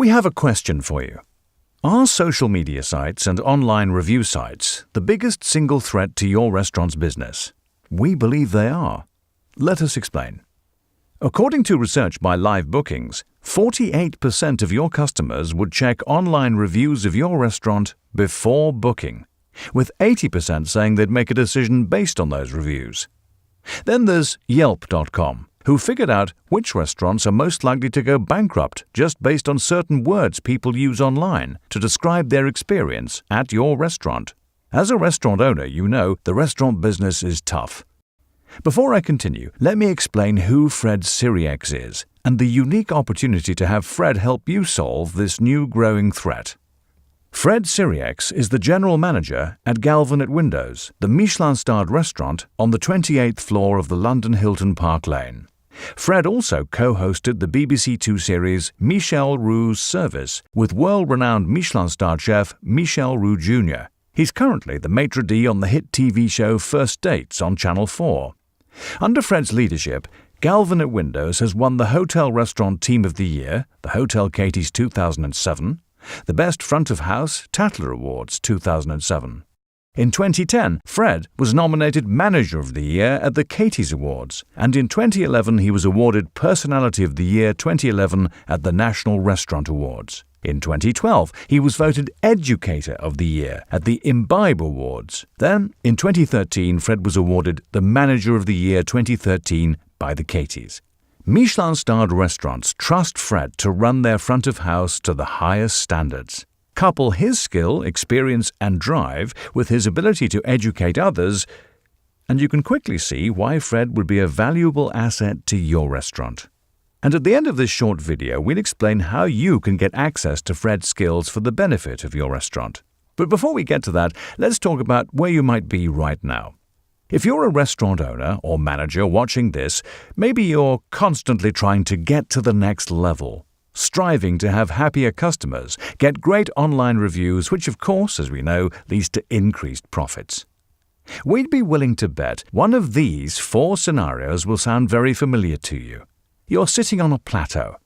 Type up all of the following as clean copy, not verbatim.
We have a question for you. Are social media sites and online review sites the biggest single threat to your restaurant's business? We believe they are. Let us explain. According to research by Live Bookings, 48% of your customers would check online reviews of your restaurant before booking, with 80% saying they'd make a decision based on those reviews. Then there's Yelp.com, who figured out which restaurants are most likely to go bankrupt just based on certain words people use online to describe their experience at your restaurant. As a restaurant owner, you know the restaurant business is tough. Before I continue, let me explain who Fred Siriex is and the unique opportunity to have Fred help you solve this new growing threat. Fred Siriex is the general manager at Galvin at Windows, the Michelin-starred restaurant on the 28th floor of the London Hilton Park Lane. Fred also co-hosted the BBC Two series Michel Roux's Service with world-renowned Michelin-starred chef Michel Roux Jr. He's currently the maitre d' on the hit TV show First Dates on Channel 4. Under Fred's leadership, Galvin at Windows has won the Hotel Restaurant Team of the Year, the Hotel Katie's 2007, the Best Front of House Caterer Awards 2007. In 2010, Fred was nominated Manager of the Year at the Katie's Awards, and in 2011 he was awarded Personality of the Year 2011 at the National Restaurant Awards. In 2012, he was voted Educator of the Year at the Imbibe Awards. Then, in 2013, Fred was awarded the Manager of the Year 2013 by the Katie's. Michelin-starred restaurants trust Fred to run their front of house to the highest standards. Couple his skill, experience, and drive with his ability to educate others, and you can quickly see why Fred would be a valuable asset to your restaurant. And at the end of this short video, we'll explain how you can get access to Fred's skills for the benefit of your restaurant. But before we get to that, let's talk about where you might be right now. If you're a restaurant owner or manager watching this, maybe you're constantly trying to get to the next level, striving to have happier customers, get great online reviews, which of course, as we know, leads to increased profits. We'd be willing to bet one of these 4 scenarios will sound very familiar to you. You're sitting on a plateau.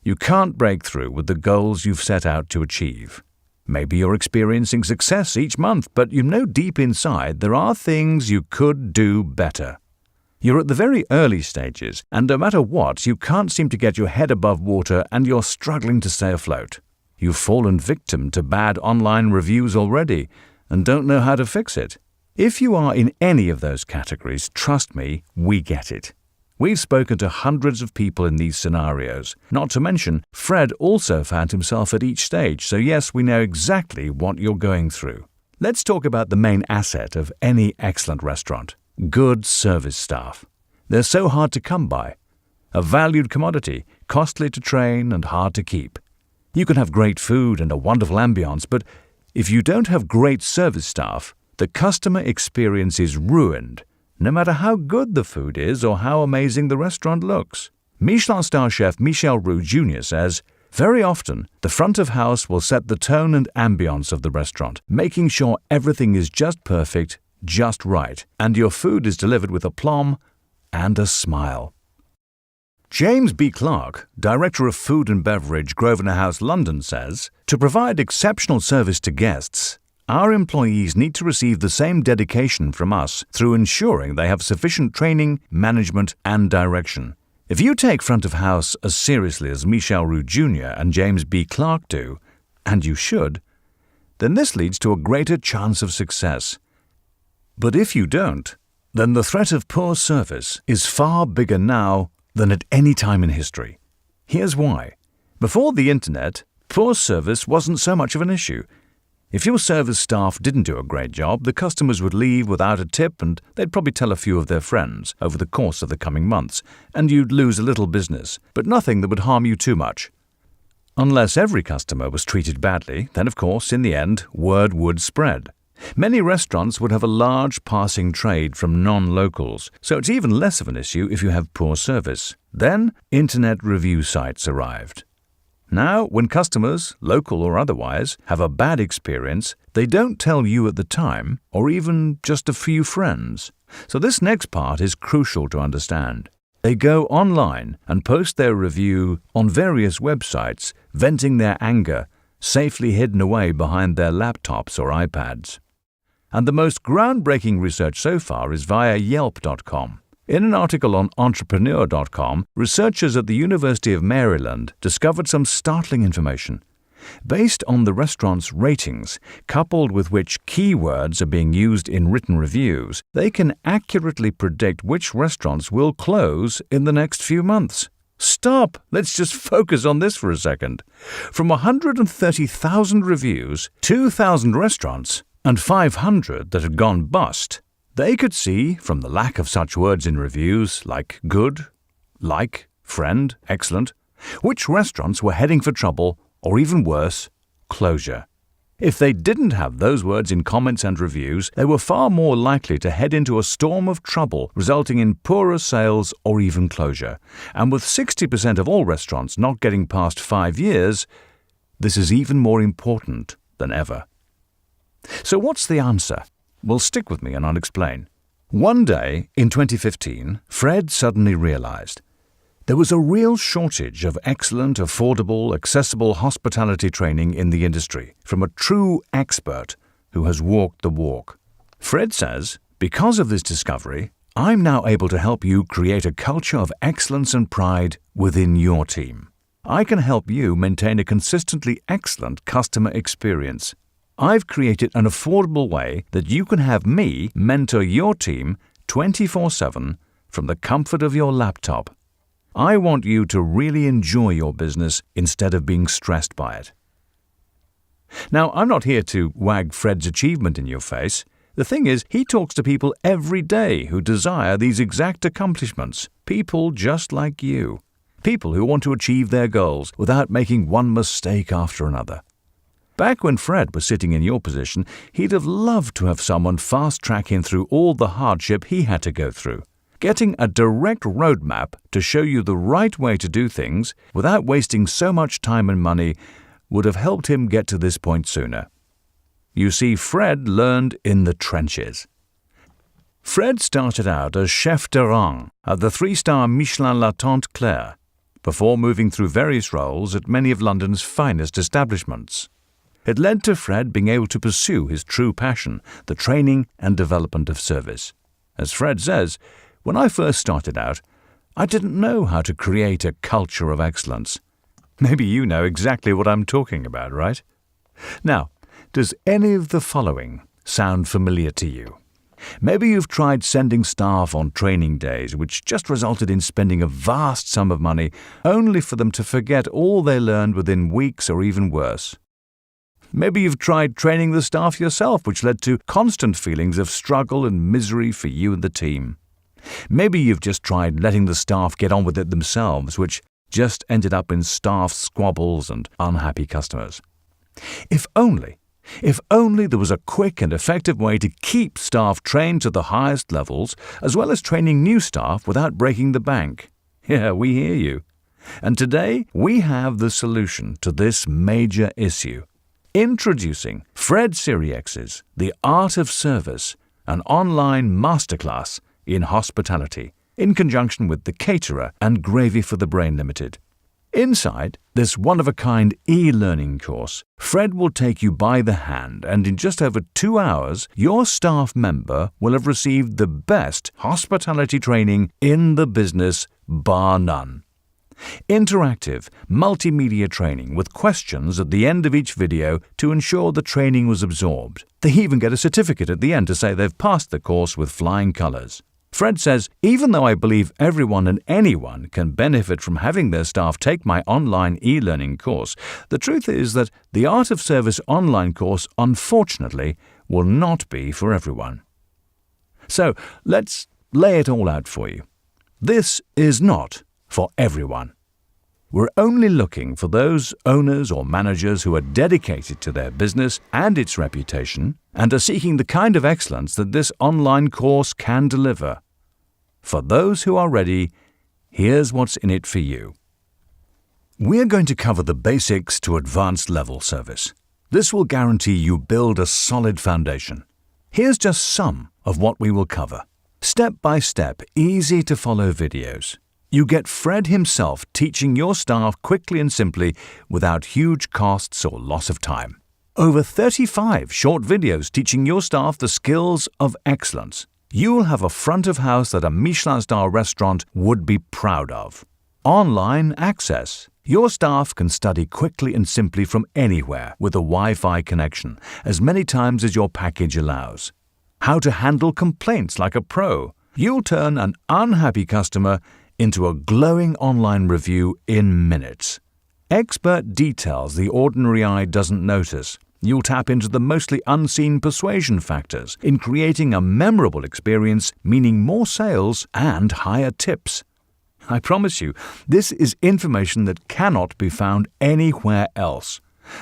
You can't break through with the goals you've set out to achieve. Maybe you're experiencing success each month, but you know deep inside there are things you could do better. You're at the very early stages, and no matter what, you can't seem to get your head above water and you're struggling to stay afloat. You've fallen victim to bad online reviews already and don't know how to fix it. If you are in any of those categories, trust me, we get it. We've spoken to hundreds of people in these scenarios. Not to mention, Fred also found himself at each stage, so yes, we know exactly what you're going through. Let's talk about the main asset of any excellent restaurant: good service staff. They're so hard to come by. A valued commodity, costly to train and hard to keep. You can have great food and a wonderful ambience, but if you don't have great service staff, the customer experience is ruined, no matter how good the food is or how amazing the restaurant looks. Michelin-star chef Michel Roux Jr. says, very often, the front of house will set the tone and ambience of the restaurant, making sure everything is just perfect, just right, and your food is delivered with aplomb and a smile. James B. Clark, Director of Food and Beverage, Grosvenor House, London, says, to provide exceptional service to guests, our employees need to receive the same dedication from us through ensuring they have sufficient training, management, and direction. If you take front of house as seriously as Michel Roux Jr. and James B. Clark do, and you should, then this leads to a greater chance of success. But if you don't, then the threat of poor service is far bigger now than at any time in history. Here's why. Before the internet, poor service wasn't so much of an issue. If your service staff didn't do a great job, the customers would leave without a tip and they'd probably tell a few of their friends over the course of the coming months, and you'd lose a little business, but nothing that would harm you too much. Unless every customer was treated badly, then of course, in the end, word would spread. Many restaurants would have a large passing trade from non-locals, so it's even less of an issue if you have poor service. Then, internet review sites arrived. Now, when customers, local or otherwise, have a bad experience, they don't tell you at the time, or even just a few friends. So this next part is crucial to understand. They go online and post their review on various websites, venting their anger, safely hidden away behind their laptops or iPads. And the most groundbreaking research so far is via Yelp.com. In an article on Entrepreneur.com, researchers at the University of Maryland discovered some startling information. Based on the restaurant's ratings, coupled with which keywords are being used in written reviews, they can accurately predict which restaurants will close in the next few months. Stop! Let's just focus on this for a second. From 130,000 reviews, 2,000 restaurants, and 500 that had gone bust, they could see, from the lack of such words in reviews like good, like, friend, excellent, which restaurants were heading for trouble, or even worse, closure. If they didn't have those words in comments and reviews, they were far more likely to head into a storm of trouble, resulting in poorer sales or even closure. And with 60% of all restaurants not getting past 5 years, this is even more important than ever. So what's the answer? Well, stick with me and I'll explain. One day in 2015, Fred suddenly realized there was a real shortage of excellent, affordable, accessible hospitality training in the industry from a true expert who has walked the walk. Fred says, because of this discovery, I'm now able to help you create a culture of excellence and pride within your team. I can help you maintain a consistently excellent customer experience. I've created an affordable way that you can have me mentor your team 24/7 from the comfort of your laptop. I want you to really enjoy your business instead of being stressed by it. Now, I'm not here to wag Fred's achievement in your face. The thing is, he talks to people every day who desire these exact accomplishments. People just like you. People who want to achieve their goals without making one mistake after another. Back when Fred was sitting in your position, he'd have loved to have someone fast-track him through all the hardship he had to go through. Getting a direct roadmap to show you the right way to do things without wasting so much time and money would have helped him get to this point sooner. You see, Fred learned in the trenches. Fred started out as chef de rang at the 3-star Michelin La Tente Claire, before moving through various roles at many of London's finest establishments. It led to Fred being able to pursue his true passion, the training and development of service. As Fred says, when I first started out, I didn't know how to create a culture of excellence. Maybe you know exactly what I'm talking about, right? Now, does any of the following sound familiar to you? Maybe you've tried sending staff on training days, which just resulted in spending a vast sum of money only for them to forget all they learned within weeks or even worse. Maybe you've tried training the staff yourself, which led to constant feelings of struggle and misery for you and the team. Maybe you've just tried letting the staff get on with it themselves, which just ended up in staff squabbles and unhappy customers. If only there was a quick and effective way to keep staff trained to the highest levels, as well as training new staff without breaking the bank. Yeah, we hear you. And today, we have the solution to this major issue. Introducing Fred Siriex's The Art of Service, an online masterclass in hospitality, in conjunction with the Caterer and Gravy for the Brain Limited. Inside this one-of-a-kind e-learning course, Fred will take you by the hand, and in just over 2 hours, your staff member will have received the best hospitality training in the business, bar none. Interactive, multimedia training with questions at the end of each video to ensure the training was absorbed. They even get a certificate at the end to say they've passed the course with flying colors. Fred says, even though I believe everyone and anyone can benefit from having their staff take my online e-learning course, the truth is that the Art of Service online course, unfortunately, will not be for everyone. So, let's lay it all out for you. This is not for everyone. We're only looking for those owners or managers who are dedicated to their business and its reputation and are seeking the kind of excellence that this online course can deliver. For those who are ready, here's what's in it for you. We're going to cover the basics to advanced level service. This will guarantee you build a solid foundation. Here's just some of what we will cover. Step-by-step, easy-to-follow videos. You get Fred himself teaching your staff quickly and simply without huge costs or loss of time. Over 35 short videos teaching your staff the skills of excellence. You'll have a front of house that a Michelin-star restaurant would be proud of. Online access. Your staff can study quickly and simply from anywhere with a Wi-Fi connection, as many times as your package allows. How to handle complaints like a pro. You'll turn an unhappy customer into a glowing online review in minutes. Expert details the ordinary eye doesn't notice. You'll tap into the mostly unseen persuasion factors in creating a memorable experience, meaning more sales and higher tips. I promise you, this is information that cannot be found anywhere else.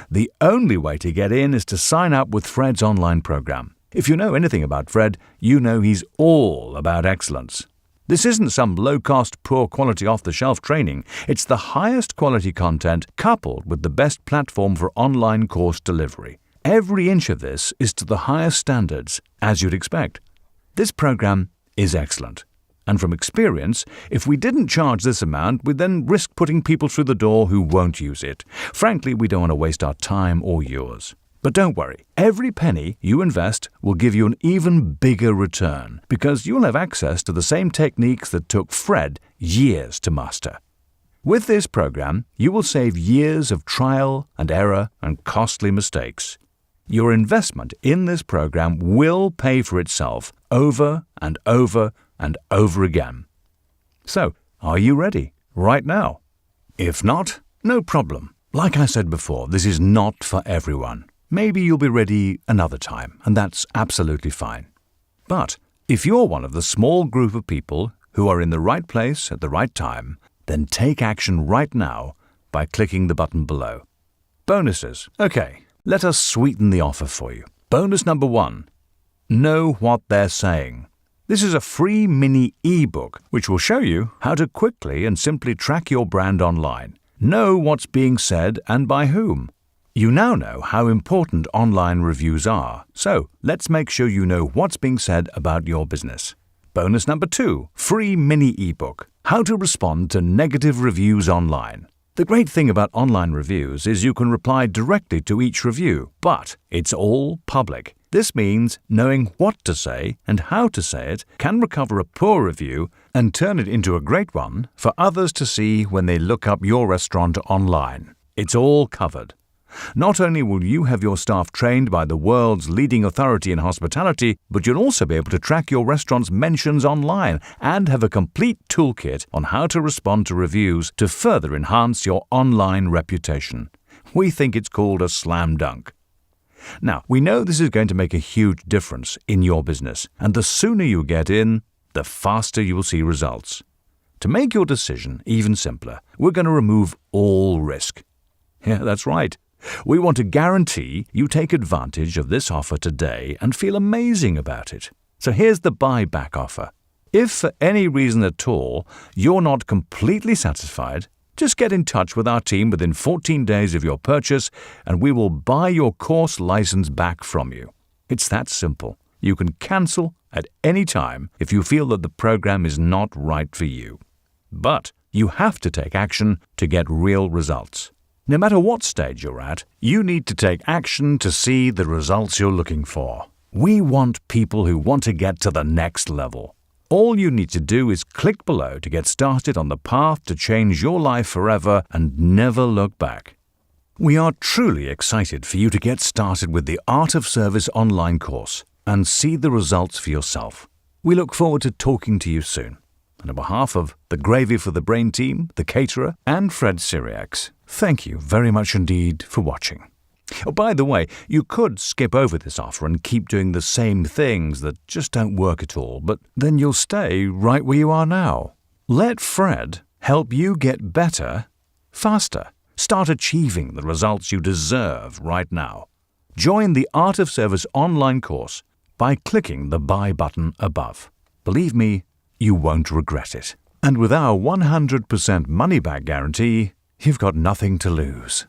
The only way to get in is to sign up with Fred's online program. If you know anything about Fred, you know he's all about excellence. This isn't some low-cost, poor-quality off-the-shelf training. It's the highest quality content coupled with the best platform for online course delivery. Every inch of this is to the highest standards, as you'd expect. This program is excellent. And from experience, if we didn't charge this amount, we'd then risk putting people through the door who won't use it. Frankly, we don't want to waste our time or yours. But don't worry, every penny you invest will give you an even bigger return because you'll have access to the same techniques that took Fred years to master. With this program, you will save years of trial and error and costly mistakes. Your investment in this program will pay for itself over and over and over again. So, are you ready right now? If not, no problem. Like I said before, this is not for everyone. Maybe you'll be ready another time, and that's absolutely fine. But if you're one of the small group of people who are in the right place at the right time, then take action right now by clicking the button below. Bonuses. Okay, let us sweeten the offer for you. Bonus number 1. Know what they're saying. This is a free mini ebook which will show you how to quickly and simply track your brand online. Know what's being said and by whom. You now know how important online reviews are, so let's make sure you know what's being said about your business. Bonus number 2, free mini ebook, how to respond to negative reviews online. The great thing about online reviews is you can reply directly to each review, but it's all public. This means knowing what to say and how to say it can recover a poor review and turn it into a great one for others to see when they look up your restaurant online. It's all covered. Not only will you have your staff trained by the world's leading authority in hospitality, but you'll also be able to track your restaurant's mentions online and have a complete toolkit on how to respond to reviews to further enhance your online reputation. We think it's called a slam dunk. Now, we know this is going to make a huge difference in your business, and the sooner you get in, the faster you will see results. To make your decision even simpler, we're going to remove all risk. Yeah, that's right. We want to guarantee you take advantage of this offer today and feel amazing about it. So here's the buyback offer. If for any reason at all you're not completely satisfied, just get in touch with our team within 14 days of your purchase and we will buy your course license back from you. It's that simple. You can cancel at any time if you feel that the program is not right for you. But you have to take action to get real results. No matter what stage you're at, you need to take action to see the results you're looking for. We want people who want to get to the next level. All you need to do is click below to get started on the path to change your life forever and never look back. We are truly excited for you to get started with the Art of Service online course and see the results for yourself. We look forward to talking to you soon. And on behalf of the Gravy for the Brain team, the Caterer, and Fred Siriex, thank you very much indeed for watching. Oh, by the way, you could skip over this offer and keep doing the same things that just don't work at all, but then you'll stay right where you are now. Let Fred help you get better, faster. Start achieving the results you deserve right now. Join the Art of Service online course by clicking the Buy button above. Believe me, you won't regret it. And with our 100% money-back guarantee, you've got nothing to lose.